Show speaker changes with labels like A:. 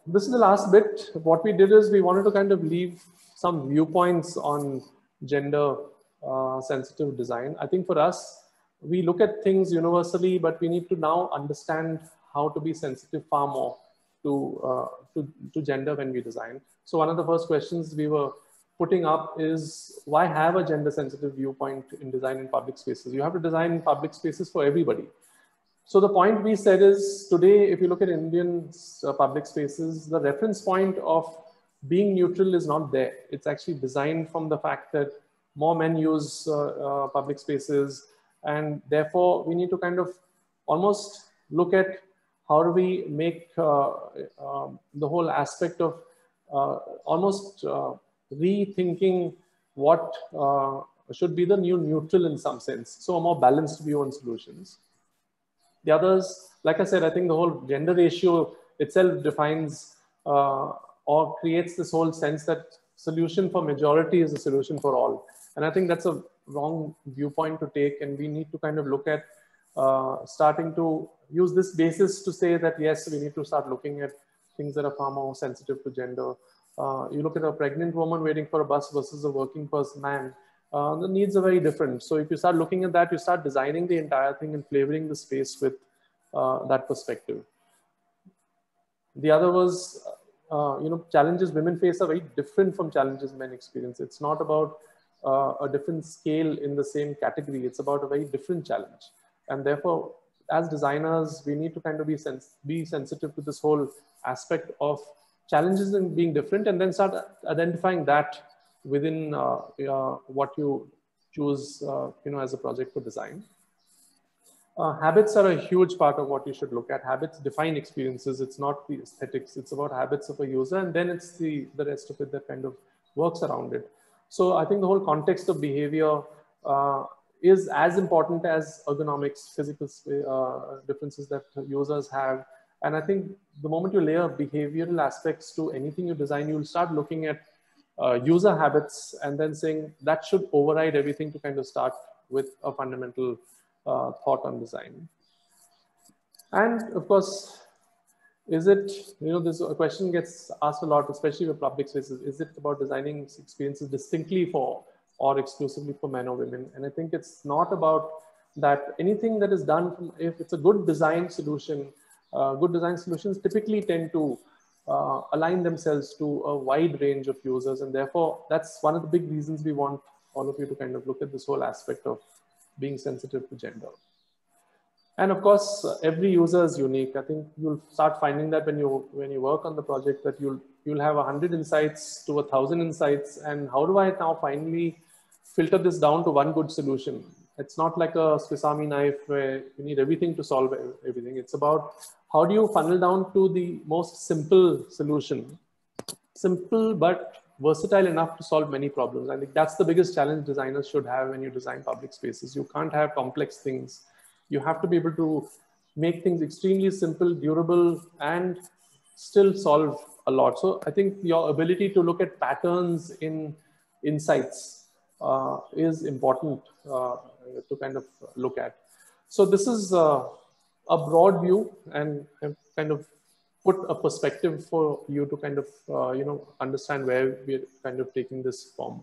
A: This is the last bit. What we did is we wanted to kind of leave some viewpoints on gender sensitive design. I think for us, we look at things universally, but we need to now understand how to be sensitive far more to gender when we design. So one of the first questions we were putting up is, why have a gender sensitive viewpoint in design in public spaces? You have to design in public spaces for everybody. So the point we said is, today, if you look at Indian public spaces, the reference point of being neutral is not there. It's actually designed from the fact that more men use public spaces, and therefore we need to kind of almost look at how do we make the whole aspect of almost rethinking what should be the new neutral in some sense. So a more balanced view on solutions. The others, like I said, I think the whole gender ratio itself defines or creates this whole sense that solution for majority is a solution for all. And I think that's a wrong viewpoint to take. And we need to kind of look at starting to use this basis to say that, yes, we need to start looking at things that are far more sensitive to gender. You look at a pregnant woman waiting for a bus versus a working person man. The needs are very different. So if you start looking at that, you start designing the entire thing and flavoring the space with that perspective. The other was, challenges women face are very different from challenges men experience. It's not about a different scale in the same category. It's about a very different challenge. And therefore, as designers, we need to kind of be sensitive to this whole aspect of challenges and being different, and then start identifying that within what you choose, as a project for design. Habits are a huge part of what you should look at. Habits define experiences. It's not the aesthetics. It's about habits of a user, and then it's the rest of it that kind of works around it. So I think the whole context of behavior is as important as ergonomics, physical differences that users have. And I think the moment you layer behavioral aspects to anything you design, you'll start looking at user habits and then saying that should override everything to kind of start with a fundamental thought on design. And of course, is it, this question gets asked a lot, especially with public spaces, is it about designing experiences distinctly for or exclusively for men or women? And I think it's not about that. Anything that is done, if it's a good design solution, good design solutions typically tend to align themselves to a wide range of users. And therefore, that's one of the big reasons we want all of you to kind of look at this whole aspect of being sensitive to gender. And of course, every user is unique. I think you'll start finding that when you work on the project, that you'll have 100 insights to 1,000 insights. And how do I now finally filter this down to one good solution? It's not like a Swiss Army knife where you need everything to solve everything. It's about how do you funnel down to the most simple solution, simple but versatile enough to solve many problems. I think that's the biggest challenge designers should have when you design public spaces. You can't have complex things. You have to be able to make things extremely simple, durable, and still solve a lot. So I think your ability to look at patterns in insights is important to kind of look at. So this is a broad view, and I've kind of put a perspective for you to kind of, understand where we're kind of taking this from.